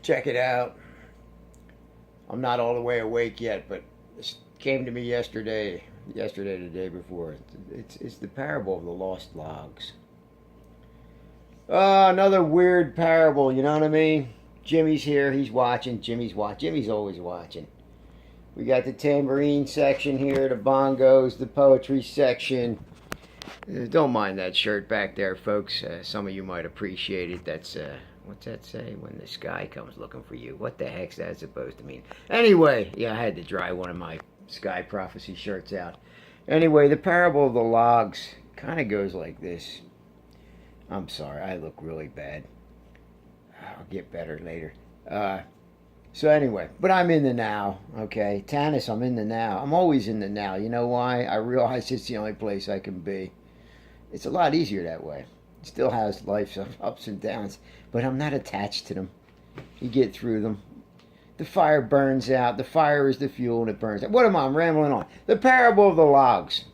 Check it out. I'm not all the way awake yet, but this came to me yesterday, the day before. It's the parable of the lost logs. Another weird parable, you know what I mean? Jimmy's here, he's watching, Jimmy's always watching. We got the tambourine section here, the bongos, the poetry section. Don't mind that shirt back there, folks. Some of you might appreciate it. That's, what's that say? When the sky comes looking for you. What the heck's that supposed to mean? Anyway, yeah, I had to dry one of my Sky Prophecy shirts out. Anyway, the parable of the logs kind of goes like this. I'm sorry, I look really bad. I'll get better later. So anyway, but I'm in the now, okay? Tanis, I'm in the now. I'm always in the now. You know why? I realize it's the only place I can be. It's a lot easier that way. It still has life's ups and downs, but I'm not attached to them. You get through them. The fire burns out. The fire is the fuel and it burns out. What am I? I'm rambling on. The parable of the logs.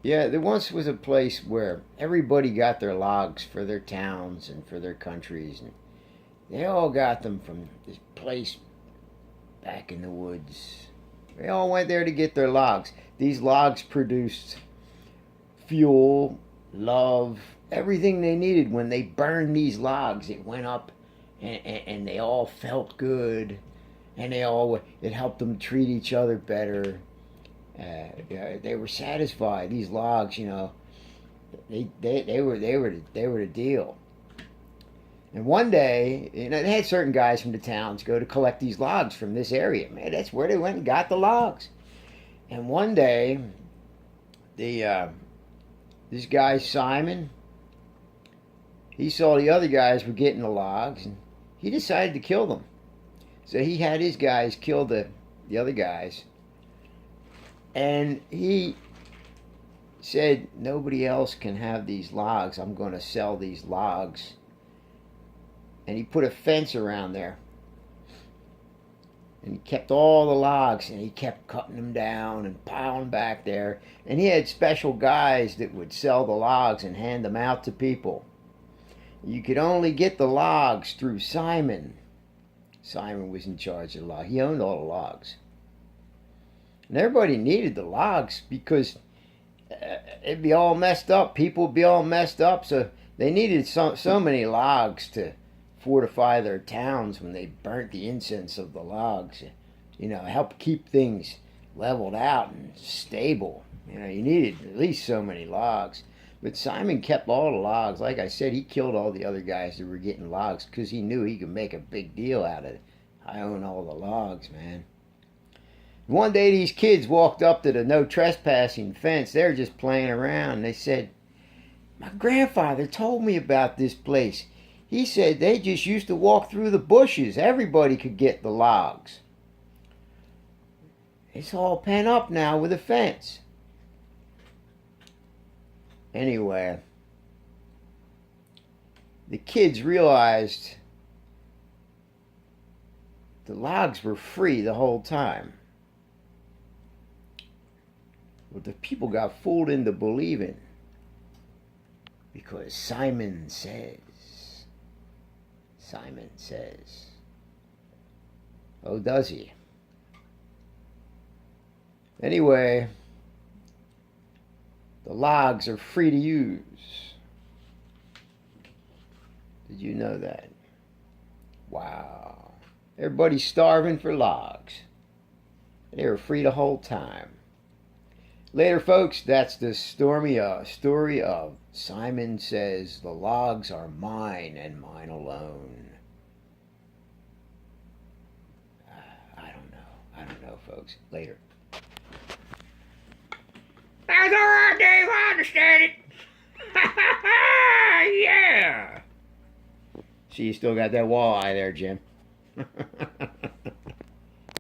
Yeah, there once was a place where everybody got their logs for their towns and for their countries, and they all got them from this place back in the woods. They all went there to get their logs. These logs produced fuel, love, everything they needed. When they burned these logs, it went up, and they all felt good, and it helped them treat each other better. They were satisfied. These logs, you know, they were the deal. And one day, you know, they had certain guys from the towns go to collect these logs from this area. Man, that's where they went and got the logs. And one day, this guy Simon, he saw the other guys were getting the logs, and he decided to kill them. So he had his guys kill the other guys. And he said, nobody else can have these logs. I'm going to sell these logs. And he put a fence around there. And he kept all the logs, and he kept cutting them down and piling back there. And he had special guys that would sell the logs and hand them out to people. You could only get the logs through Simon. Simon was in charge of the log. He owned all the logs. And everybody needed the logs because it'd be all messed up. People would be all messed up. So they needed so many logs to fortify their towns when they burnt the incense of the logs. You know, help keep things leveled out and stable. You know, you needed at least so many logs. But Simon kept all the logs. Like I said, he killed all the other guys that were getting logs because he knew he could make a big deal out of it. I own all the logs, man. One day these kids walked up to the no trespassing fence. They were just playing around. They said, my grandfather told me about this place. He said they just used to walk through the bushes. Everybody could get the logs. It's all pent up now with a fence. Anyway, the kids realized the logs were free the whole time. But the people got fooled into believing because Simon says. Oh, does he? Anyway, the logs are free to use. Did you know that? Wow. Everybody's starving for logs. They were free the whole time. Later, folks, that's the story of Simon Says, the logs are mine and mine alone. I don't know, folks. Later. That's all right, Dave. I understand it. Yeah. See, you still got that walleye there, Jim.